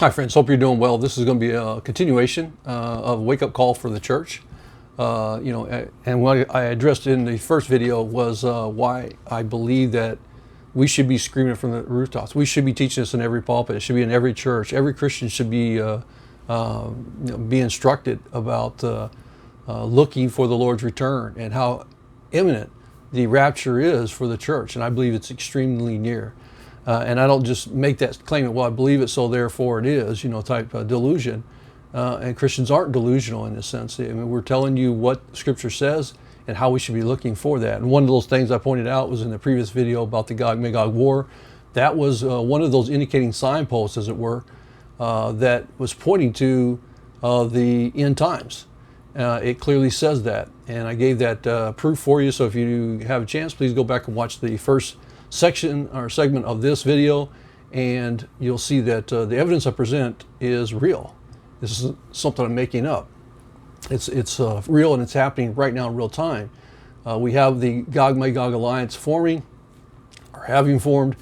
Hi friends, hope you're doing well. This is going to be a continuation of a wake-up call for the church. And what I addressed in the first video was why I believe that we should be screaming from the rooftops. We should be teaching this in every pulpit. It should be in every church. Every Christian should be be instructed about looking for the Lord's return and how imminent the rapture is for the church. And I believe it's extremely near. And I don't just make that claim, well, I believe it, so therefore it is, type delusion. And Christians aren't delusional in this sense. I mean, we're telling you what Scripture says and how we should be looking for that. And one of those things I pointed out was in the previous video about the Gog-Magog war. That was one of those indicating signposts, as it were, that was pointing to the end times. It clearly says that. And I gave that proof for you. So if you have a chance, please go back and watch the first section or segment of this video, and you'll see that the evidence I present is real. This isn't something I'm making up. It's real, and it's happening right now in real time. We have the Gog-Magog alliance forming, or having formed.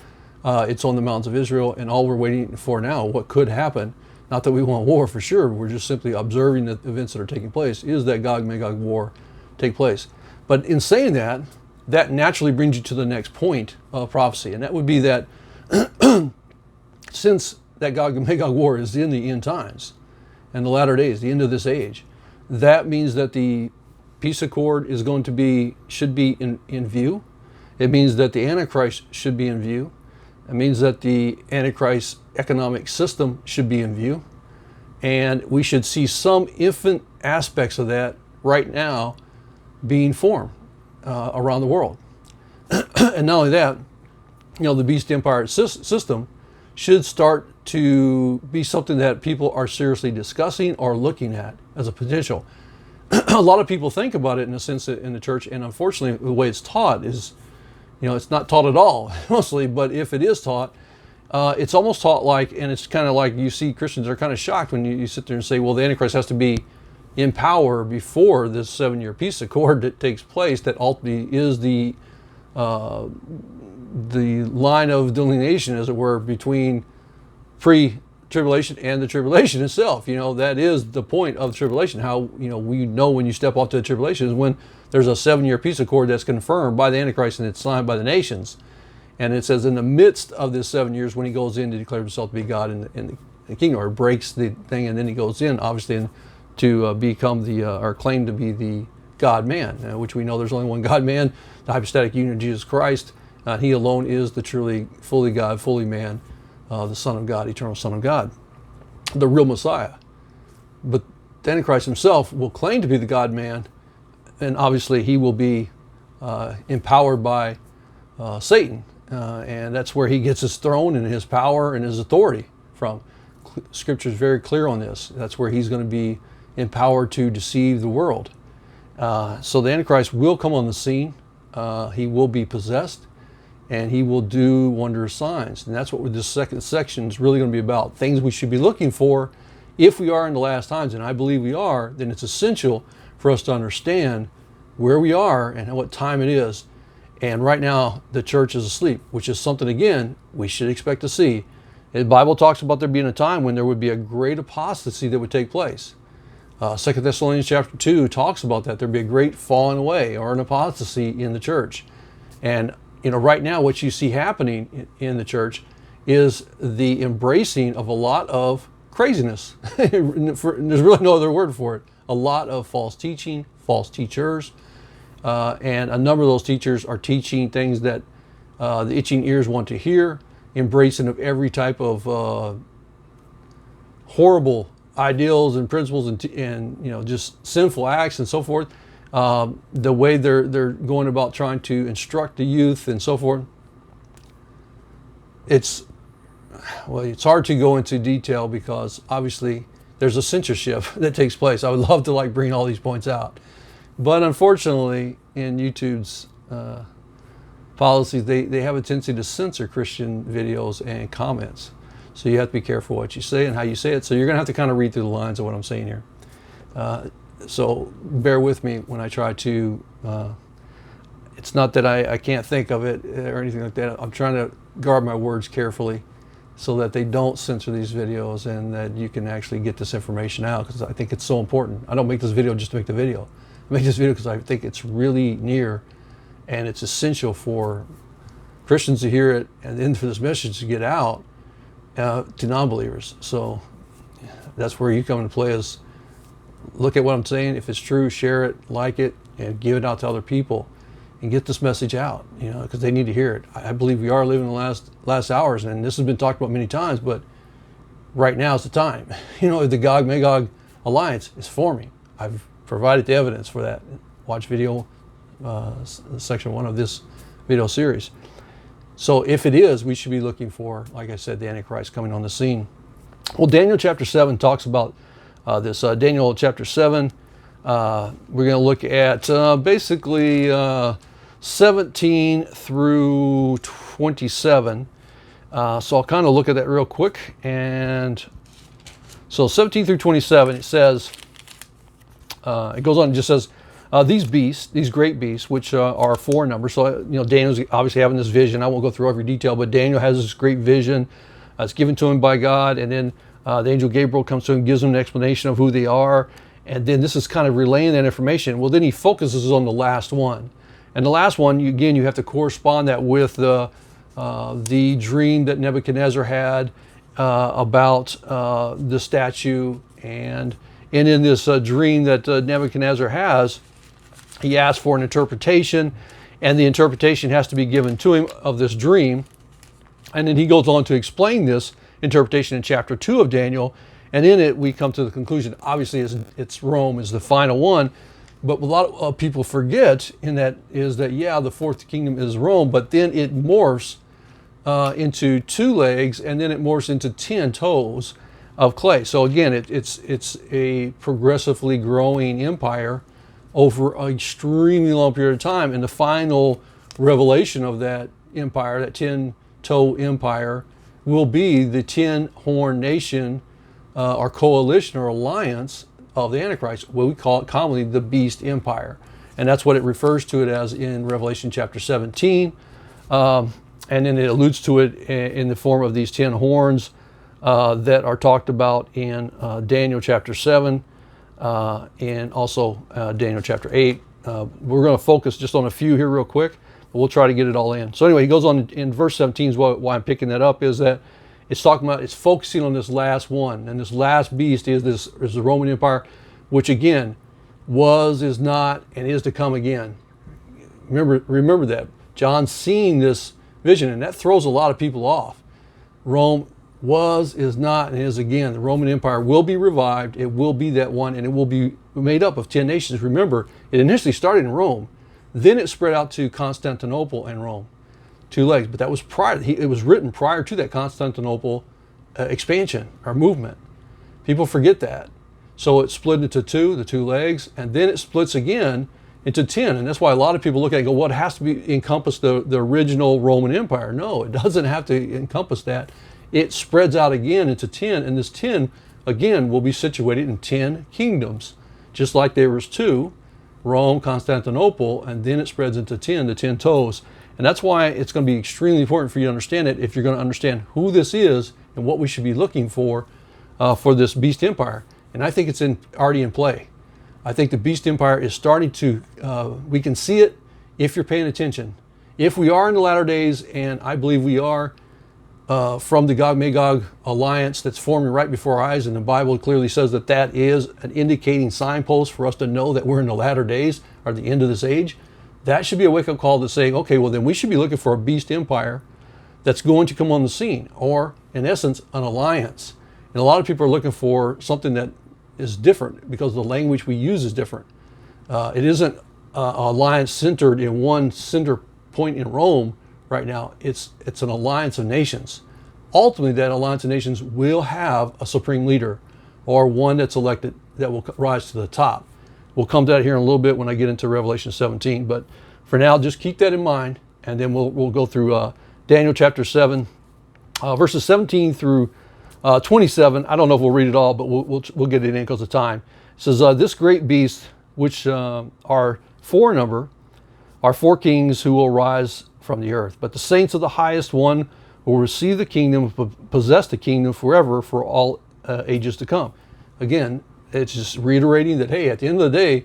It's on the mountains of Israel, and all we're waiting for now, what could happen, not that we want war for sure, we're just simply observing the events that are taking place, is that Gog-Magog war take place. But in saying that, that naturally brings you to the next point of prophecy, and that would be that since that Gog-Magog war is in the end times and the latter days, the end of this age, that means that the peace accord is going to be, should be in view. It means that the Antichrist should be in view. It means that the Antichrist economic system should be in view. And we should see some infant aspects of that right now being formed around the world. And not only that, the beast empire system should start to be something that people are seriously discussing or looking at as a potential. A lot of people think about it in a sense in the church, and unfortunately the way it's taught is, it's not taught at all mostly, but if it is taught, it's almost taught like, and it's kind of like you see Christians are kind of shocked when you sit there and say, well, the Antichrist has to be in power before this 7-year peace accord that takes place, that ultimately is the line of delineation, as it were, between pre-tribulation and the tribulation itself. That is the point of the tribulation. How we know when you step off to the tribulation is when there's a 7-year peace accord that's confirmed by the Antichrist and it's signed by the nations. And it says in the midst of this 7 years, when he goes in to declare himself to be God in the kingdom, or breaks the thing, and then he goes in, obviously, to become or claim to be the God-man, which we know there's only one God-man, the hypostatic union of Jesus Christ. He alone is the truly, fully God, fully man, the Son of God, eternal Son of God, the real Messiah. But the Antichrist himself will claim to be the God-man, and obviously he will be empowered by Satan, and that's where he gets his throne and his power and his authority from. Scripture is very clear on this. That's where he's going to be empowered to deceive the world. So the Antichrist will come on the scene. He will be possessed, and he will do wondrous signs. And that's what this second section is really going to be about. Things we should be looking for if we are in the last times, and I believe we are. Then it's essential for us to understand where we are and what time it is. And right now, the church is asleep, which is something, again, we should expect to see. The Bible talks about there being a time when there would be a great apostasy that would take place. 2 Thessalonians chapter 2 talks about that. There'd be a great falling away or an apostasy in the church. And right now what you see happening in the church is the embracing of a lot of craziness. There's really no other word for it. A lot of false teaching, false teachers. And a number of those teachers are teaching things that the itching ears want to hear, embracing of every type of horrible ideals and principles and just sinful acts and so forth. The way they're going about trying to instruct the youth and so forth. It's hard to go into detail because obviously there's a censorship that takes place. I would love to bring all these points out, but unfortunately in YouTube's policies, they have a tendency to censor Christian videos and comments. So you have to be careful what you say and how you say it. So you're going to have to kind of read through the lines of what I'm saying here. So bear with me when I try to, it's not that I can't think of it or anything like that. I'm trying to guard my words carefully so that they don't censor these videos and that you can actually get this information out, because I think it's so important. I don't make this video just to make the video. I make this video because I think it's really near and it's essential for Christians to hear it, and then for this message to get out to non-believers. So that's where you come into play, is look at what I'm saying. If it's true, share it, like it, and give it out to other people and get this message out, because they need to hear it. I believe we are living in the last hours, and this has been talked about many times, but right now is the time. The Gog-Magog alliance is forming. I've provided the evidence for that. Watch video section 1 of this video series. So if it is, we should be looking for, like I said, the Antichrist coming on the scene. Well, Daniel chapter 7 talks about this. Daniel chapter 7, we're going to look at basically 17 through 27. So I'll kind of look at that real quick. And so 17 through 27, it says, it goes on and just says, these beasts, these great beasts, which are 4 in number. So, Daniel's obviously having this vision. I won't go through every detail, but Daniel has this great vision. It's given to him by God. And then the angel Gabriel comes to him and gives him an explanation of who they are. And then this is kind of relaying that information. Well, then he focuses on the last one. And the last one, again, you have to correspond that with the dream that Nebuchadnezzar had about the statue. And in this dream that Nebuchadnezzar has, he asks for an interpretation, and the interpretation has to be given to him of this dream. And then he goes on to explain this interpretation in chapter 2 of Daniel. And in it, we come to the conclusion, obviously, it's Rome is the final one. But what a lot of people forget in that is that, the fourth kingdom is Rome, but then it morphs into 2 legs, and then it morphs into 10 toes of clay. So again, it's a progressively growing empire over an extremely long period of time. And the final revelation of that empire, that 10-toe empire, will be the 10-horn nation or coalition or alliance of the Antichrist. What we call it commonly the Beast Empire. And that's what it refers to it as in Revelation chapter 17. And then it alludes to it in the form of these 10 horns that are talked about in Daniel chapter 7 and also Daniel chapter 8. We're going to focus just on a few here real quick, but we'll try to get it all in. So anyway, he goes on in verse 17, is why I'm picking that up, is that it's talking about, it's focusing on this last one. And this last beast is the Roman Empire, which again, was, is not, and is to come again. Remember that. John's seeing this vision, and that throws a lot of people off. Rome was, is not, and is again. The Roman Empire will be revived. It will be that one, and it will be made up of 10 nations. Remember, it initially started in Rome. Then it spread out to Constantinople and Rome. 2 legs, but that was prior. It was written prior to that Constantinople expansion or movement. People forget that. So it split into 2, the 2 legs, and then it splits again into 10. And that's why a lot of people look at it and go, well, it has to be encompass the original Roman Empire. No, it doesn't have to encompass that. It spreads out again into 10, and this 10, again, will be situated in 10 kingdoms. Just like there was 2, Rome, Constantinople, and then it spreads into 10, the 10 toes. And that's why it's going to be extremely important for you to understand it if you're going to understand who this is and what we should be looking for this Beast Empire. And I think it's already in play. I think the Beast Empire is starting to, we can see it if you're paying attention. If we are in the latter days, and I believe we are, from the Gog-Magog alliance that's forming right before our eyes, and the Bible clearly says that that is an indicating signpost for us to know that we're in the latter days or the end of this age. That should be a wake-up call to saying, okay, well then we should be looking for a beast empire that's going to come on the scene, or in essence, an alliance. And a lot of people are looking for something that is different because the language we use is different. It isn't an alliance centered in one center point in Rome right now. It's an alliance of nations. Ultimately, that alliance of nations will have a supreme leader or one that's elected that will rise to the top. We'll come to that here in a little bit when I get into Revelation 17. But for now, just keep that in mind, and then we'll go through Daniel chapter 7, verses 17 through 27. I don't know if we'll read it all, but we'll get it in because of time. It says, this great beast, which are 4 in number, are 4 kings who will rise from the earth. But the saints of the highest one will receive the kingdom, possess the kingdom forever for all ages to come. Again, it's just reiterating that, hey, at the end of the day,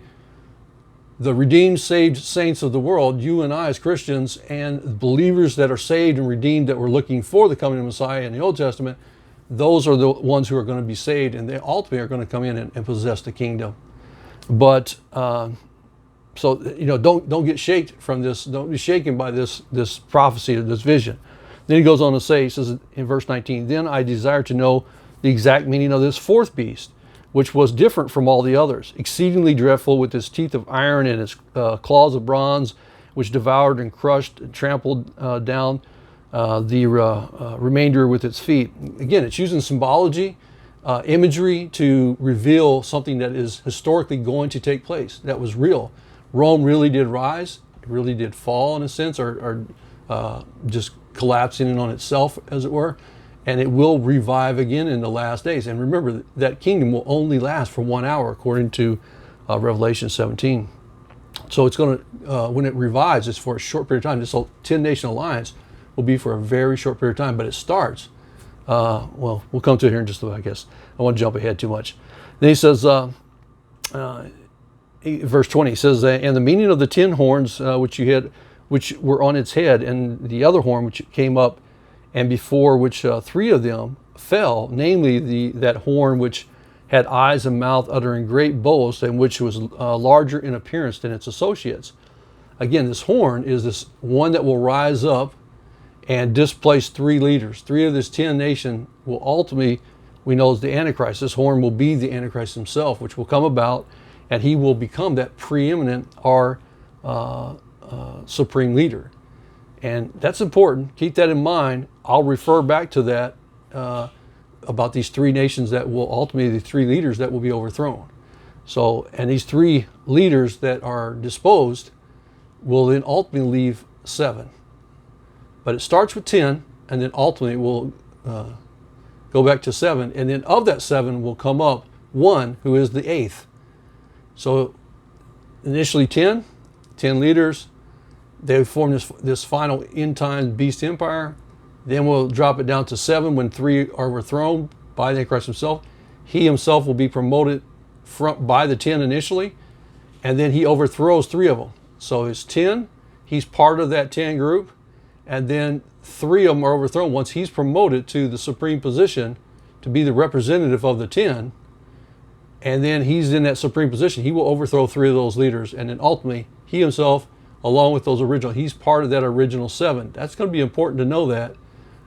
the redeemed, saved saints of the world, you and I as Christians, and believers that are saved and redeemed that were looking for the coming of Messiah in the Old Testament, those are the ones who are going to be saved, and they ultimately are going to come in and possess the kingdom. But so don't get shaken from this. Don't be shaken by this prophecy or this vision. Then he goes on to say, he says in verse 19, then I desire to know the exact meaning of this fourth beast, which was different from all the others, exceedingly dreadful, with its teeth of iron and its claws of bronze, which devoured and crushed and trampled down the remainder with its feet. Again, it's using symbology, imagery to reveal something that is historically going to take place, that was real. Rome really did rise, it really did fall in a sense, or just collapsing in on itself, as it were. And it will revive again in the last days. And remember, that kingdom will only last for 1 hour, according to Revelation 17. So it's going to, when it revives, it's for a short period of time. This 10-nation alliance will be for a very short period of time, but it starts. Well, we'll come to it here in just a minute, I guess. I want to jump ahead too much. Then he says, verse 20, he says, and the meaning of the 10 horns which were on its head, and the other horn which came up, and before which 3 of them fell, namely that horn which had eyes and mouth, uttering great boast, and which was larger in appearance than its associates. Again, this horn is this one that will rise up and displace 3 leaders. 3 of this 10 nation will ultimately, we know, is the Antichrist. This horn will be the Antichrist himself, which will come about, and he will become that preeminent or supreme leader. And that's important. Keep that in mind. I'll refer back to that about these 3 nations that will ultimately, the 3 leaders that will be overthrown. So, and these 3 leaders that are disposed will then ultimately leave 7. But it starts with 10, and then ultimately will go back to 7. And then of that 7 will come up 1 who is the 8th. So initially 10 leaders. They form this final end-time beast empire. Then we'll drop it down to 7 when 3 are overthrown by the Antichrist himself. He himself will be promoted by the 10 initially, and then he overthrows 3 of them. So it's 10, he's part of that 10 group, and then 3 of them are overthrown once he's promoted to the supreme position to be the representative of the 10. And then he's in that supreme position. He will overthrow 3 of those leaders, and then ultimately he himself, along with those original, he's part of that original 7. That's going to be important to know that.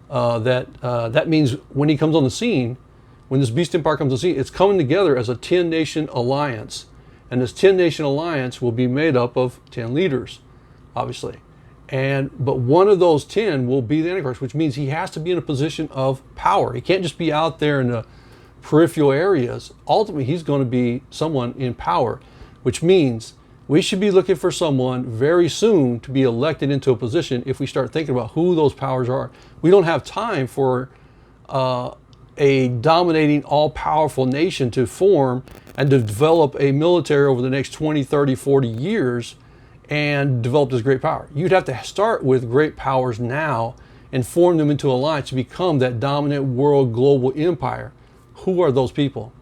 That means when he comes on the scene, when this beast empire comes on the scene, it's coming together as a 10-nation alliance. And this 10-nation alliance will be made up of 10 leaders, obviously. But one of those 10 will be the Antichrist, which means he has to be in a position of power. He can't just be out there in the peripheral areas. Ultimately, he's going to be someone in power, which means we should be looking for someone very soon to be elected into a position if we start thinking about who those powers are. We don't have time for a dominating, all-powerful nation to form and to develop a military over the next 20, 30, 40 years and develop this great power. You'd have to start with great powers now and form them into alliance to become that dominant world global empire. Who are those people?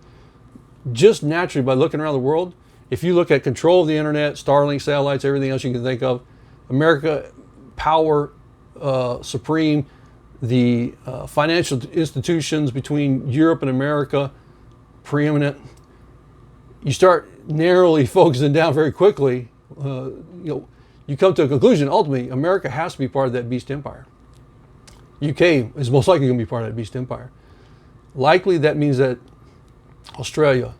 Just naturally, by looking around the world, if you look at control of the internet, Starlink satellites, everything else you can think of, America, power supreme, the financial institutions between Europe and America, preeminent. You start narrowly focusing down very quickly. You come to a conclusion. Ultimately, America has to be part of that beast empire. UK is most likely going to be part of that beast empire. Likely that means that Australia,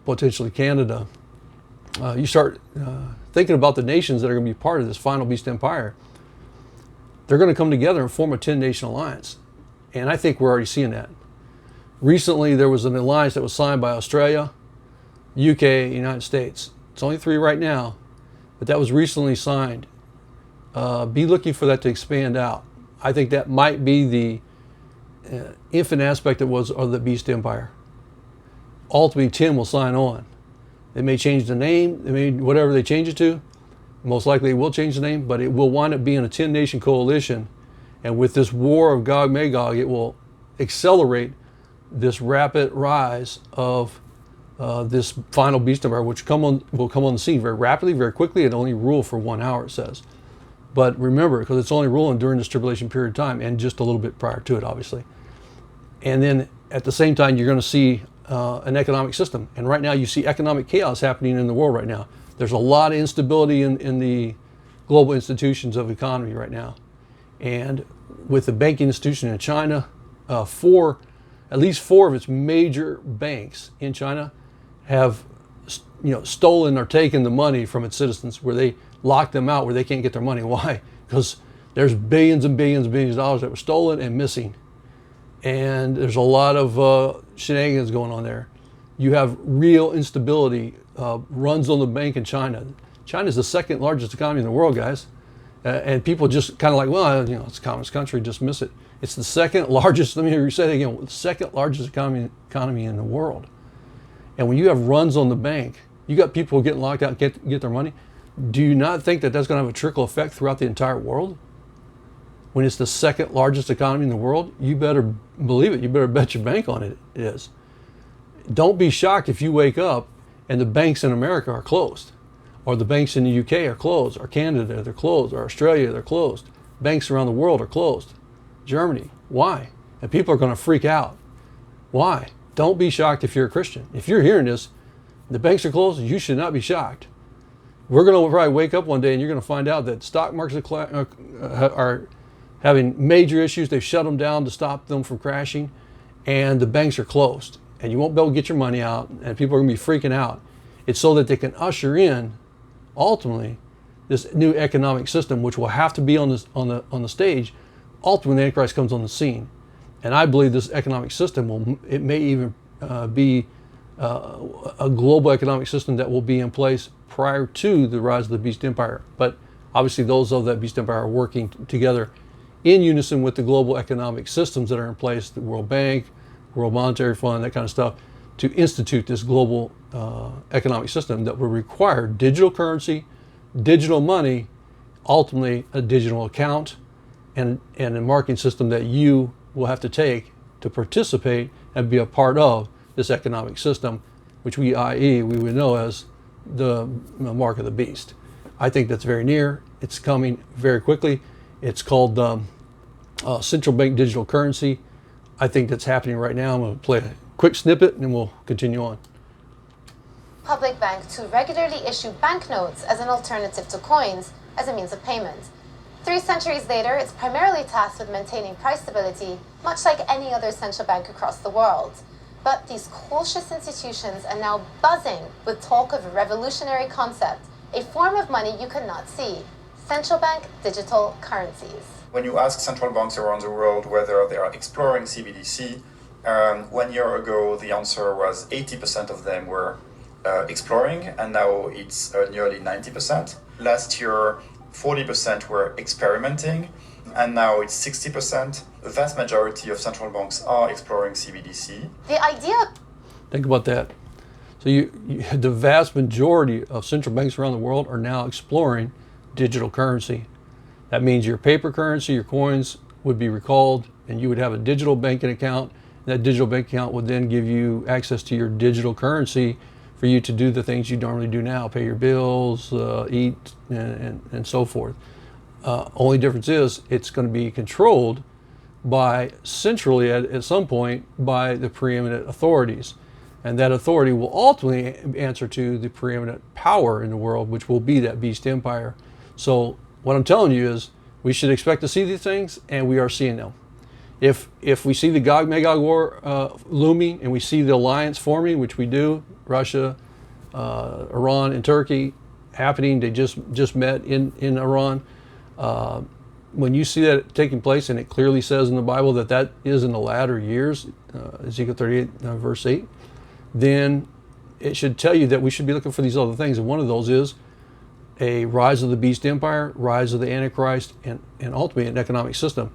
potentially Canada, you start thinking about the nations that are going to be part of this final beast empire. They're going to come together and form a 10-nation alliance. And I think we're already seeing that. Recently, there was an alliance that was signed by Australia, UK, United States. It's only 3 right now, but that was recently signed. Be looking for that to expand out. I think that might be the infant aspect of the beast empire. Ultimately, 10 will sign on. They may change the name, they may whatever they change it to. Most likely it will change the name, but it will wind up being a 10-nation coalition. And with this war of Gog-Magog, it will accelerate this rapid rise of this final beast empire, which will come on the scene very rapidly, very quickly, and only rule for 1 hour, it says. But remember, because it's only ruling during this tribulation period of time, and just a little bit prior to it, obviously. And then at the same time, you're going to see an economic system. And right now, you see economic chaos happening in the world right now. There's a lot of instability in the global institutions of economy right now. And with the banking institution in China, at least four of its major banks in China have stolen or taken the money from its citizens, where they lock them out, where they can't get their money. Why? Because there's billions and billions and billions of dollars that were stolen and missing. And there's a lot of shenanigans going on there. You have real instability, runs on the bank in China. China is the second largest economy in the world, guys. And people just kind of like, well, it's a communist country, dismiss it. It's the second largest, let me hear you say it again, the second largest economy in the world. And when you have runs on the bank, you got people getting locked out, get their money. Do you not think that that's going to have a trickle effect throughout the entire world? When it's the second largest economy in the world, you better believe it. You better bet your bank on it. It is. Don't be shocked if you wake up and the banks in America are closed, or the banks in the UK are closed, or Canada, they're closed, or Australia, they're closed. Banks around the world are closed. Germany. Why? And people are going to freak out. Why? Don't be shocked if you're a Christian. If you're hearing this, the banks are closed, you should not be shocked. We're going to probably wake up one day and you're going to find out that stock markets are having major issues. They've shut them down to stop them from crashing, and the banks are closed. And you won't be able to get your money out, and people are going to be freaking out. It's so that they can usher in, ultimately, this new economic system, which will have to be on the stage ultimately when the Antichrist comes on the scene. And I believe this economic system it may even be a global economic system that will be in place prior to the rise of the beast empire. But obviously those of that beast empire are working together in unison with the global economic systems that are in place, the World Bank, World Monetary Fund, that kind of stuff, to institute this global economic system that will require digital currency, digital money, ultimately a digital account, and a marking system that you will have to take to participate and be a part of this economic system, which we would know as the mark of the beast. I think that's very near. It's coming very quickly. It's called central bank digital currency. I think that's happening right now. I'm going to play a quick snippet and then we'll continue on. Public bank to regularly issue banknotes as an alternative to coins as a means of payment. 3 centuries later, it's primarily tasked with maintaining price stability, much like any other central bank across the world. But these cautious institutions are now buzzing with talk of a revolutionary concept, a form of money you cannot see: central bank digital currencies. When you ask central banks around the world whether they are exploring CBDC, 1 year ago the answer was 80% of them were exploring, and now it's nearly 90%. Last year, 40% were experimenting, and now it's 60%. The vast majority of central banks are exploring CBDC. The idea... Think about that. So the vast majority of central banks around the world are now exploring digital currency. That means your paper currency, your coins would be recalled, and you would have a digital banking account. That digital bank account would then give you access to your digital currency for you to do the things you normally do now: pay your bills, eat, and so forth. Only difference is it's going to be controlled by centrally at some point by the preeminent authorities, and that authority will ultimately answer to the preeminent power in the world, which will be that beast empire. So what I'm telling you is we should expect to see these things, and we are seeing them. If we see the Gog-Magog war looming, and we see the alliance forming, which we do, Russia, Iran, and Turkey happening, they just met in Iran. When you see that taking place, and it clearly says in the Bible that is in the latter years, Ezekiel 38, verse 8, then it should tell you that we should be looking for these other things. And one of those is a rise of the beast empire, rise of the Antichrist, and ultimately an economic system.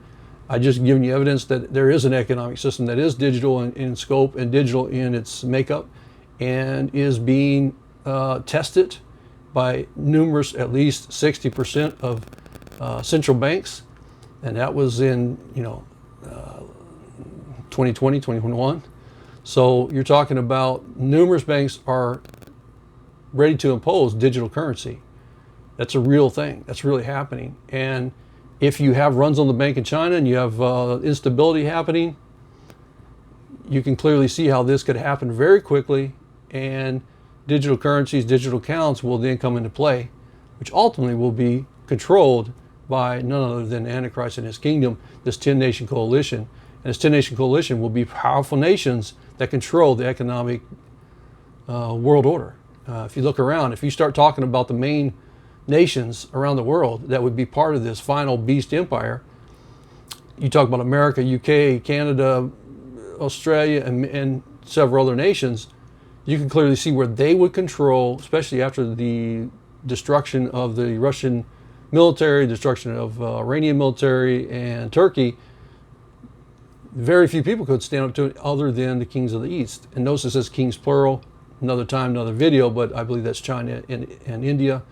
I just given you evidence that there is an economic system that is digital in scope and digital in its makeup, and is being tested by numerous, at least 60% of central banks, and that was in 2020, 2021. So you're talking about numerous banks are ready to impose digital currency. That's a real thing. That's really happening. And if you have runs on the bank in China and you have instability happening, you can clearly see how this could happen very quickly, and digital currencies, digital accounts will then come into play, which ultimately will be controlled by none other than Antichrist and his kingdom, this 10-nation coalition. And this 10-nation coalition will be powerful nations that control the economic world order. If you look around, if you start talking about the main nations around the world that would be part of this final beast empire, you talk about America, UK, Canada, Australia, and several other nations, you can clearly see where they would control, especially after the destruction of the Russian military, destruction of Iranian military, and Turkey. Very few people could stand up to it other than the kings of the East. And notice it says kings plural, another time, another video, but I believe that's China and India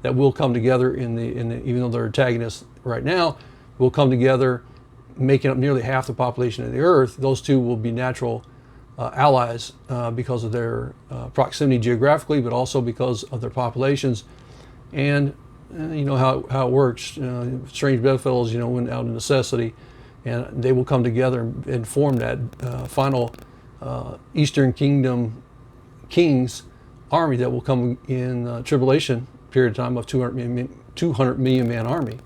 that will come together in the even though they're antagonists right now, will come together, making up nearly half the population of the earth. Those two will be natural allies because of their proximity geographically, but also because of their populations. And you know how it works. Strange bedfellows, went out of necessity, and they will come together and form that final Eastern Kingdom kings army that will come in tribulation period of time of 200 million man army.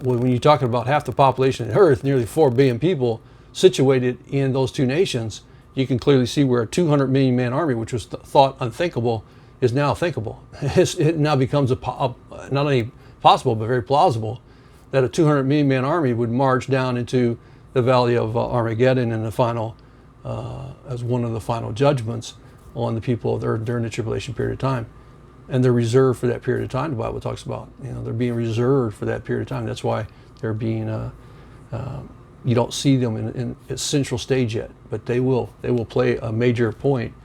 When you're talking about half the population of the earth, nearly 4 billion people situated in those two nations, you can clearly see where a 200 million man army, which was thought unthinkable, is now thinkable. It now becomes not only possible, but very plausible that a 200 million man army would march down into the valley of Armageddon in the final, as one of the final judgments on the people of the earth during the tribulation period of time. And they're reserved for that period of time, the Bible talks about. They're being reserved for that period of time. That's why they're being, you don't see them in its central stage yet, but they will play a major point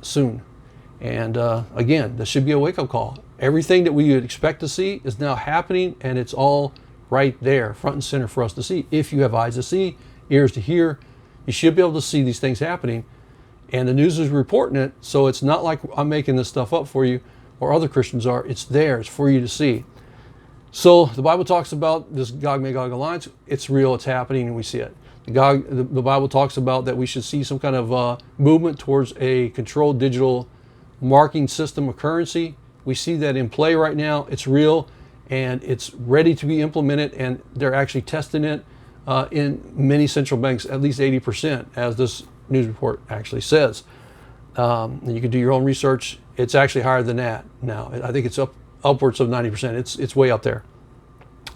soon. And again, this should be a wake-up call. Everything that we would expect to see is now happening, and it's all right there, front and center for us to see. If you have eyes to see, ears to hear, you should be able to see these things happening. And the news is reporting it, so it's not like I'm making this stuff up for you or other Christians are. It's there, it's for you to see. So the Bible talks about this Gog-Magog alliance. It's real, it's happening, and we see it. The Bible talks about that we should see some kind of movement towards a controlled digital marking system of currency. We see that in play right now. It's real, and it's ready to be implemented, and they're actually testing it in many central banks, at least 80%, as this news report actually says. And you can do your own research. It's actually higher than that now. I think it's upwards of 90%. It's way up there.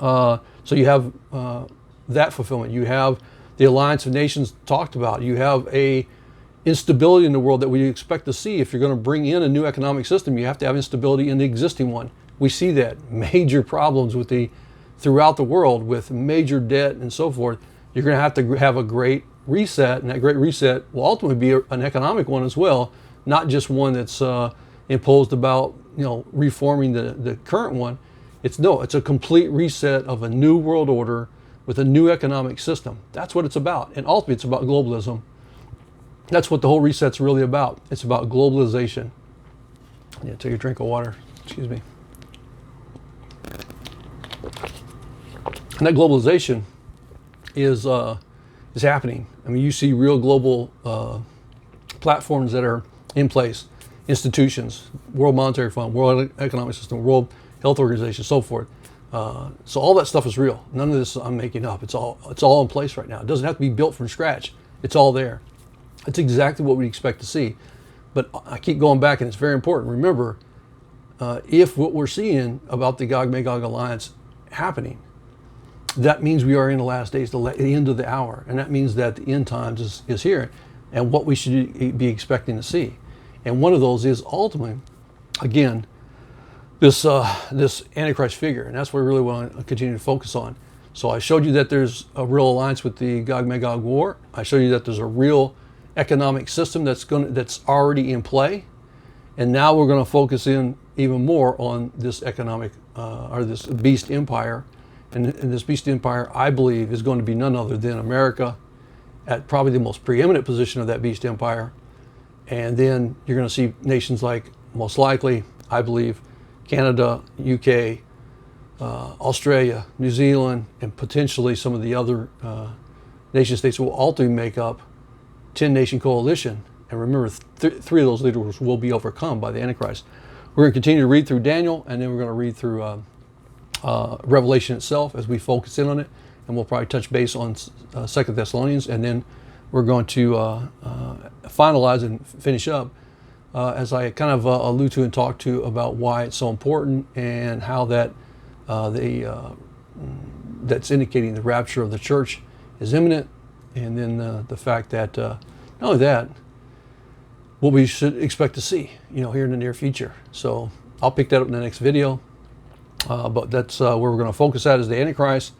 So you have that fulfillment. You have the alliance of nations talked about. You have a instability in the world that we expect to see. If you're going to bring in a new economic system, you have to have instability in the existing one. We see that. Major problems throughout the world with major debt and so forth. You're going to have a great reset, and that great reset will ultimately be an economic one as well, not just one that's imposed about reforming the current one. It's a complete reset of a new world order with a new economic system. That's what it's about, and ultimately it's about globalism. That's what the whole reset's really about. It's about globalization. Yeah, take a drink of water. Excuse me. And that globalization is happening. I mean, you see real global platforms that are in place, institutions, World Monetary Fund, World Economic System, World Health Organization, so forth. So all that stuff is real. None of this I'm making up. It's all in place right now. It doesn't have to be built from scratch. It's all there. It's exactly what we expect to see. But I keep going back, and it's very important. Remember, if what we're seeing about the Gog-Magog alliance happening, that means we are in the last days, the end of the hour. And that means that the end times is here, and what we should be expecting to see. And one of those is ultimately, again, this Antichrist figure. And that's what we really want to continue to focus on. So I showed you that there's a real alliance with the Gog-Magog war. I showed you that there's a real economic system that's already in play. And now we're going to focus in even more on this economic, or this beast empire, And this beast empire, I believe, is going to be none other than America at probably the most preeminent position of that beast empire. And then you're going to see nations like, most likely, I believe, Canada, UK, Australia, New Zealand, and potentially some of the other nation states will ultimately make up 10-nation coalition. And remember, three of those leaders will be overcome by the Antichrist. We're going to continue to read through Daniel, and then we're going to read through Revelation itself as we focus in on it. And we'll probably touch base on 2 Thessalonians, and then we're going to finalize and finish up as I kind of allude to and talk to about why it's so important and how that that's indicating the rapture of the church is imminent, and then the fact that not only that, what we should expect to see, here in the near future. So I'll pick that up in the next video, but that's where we're going to focus at is the Antichrist,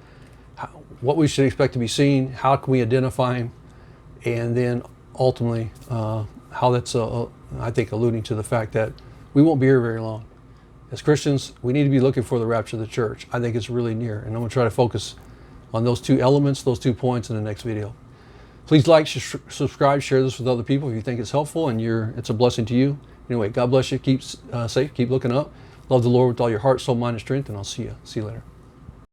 what we should expect to be seen, how can we identify him, and then ultimately how that's, I think, alluding to the fact that we won't be here very long. As Christians, we need to be looking for the rapture of the church. I think it's really near, and I'm going to try to focus on those two elements, those 2 points in the next video. Please like, subscribe, share this with other people if you think it's helpful and it's a blessing to you. Anyway, God bless you. Keep safe. Keep looking up. Love the Lord with all your heart, soul, mind, and strength, and I'll see you later.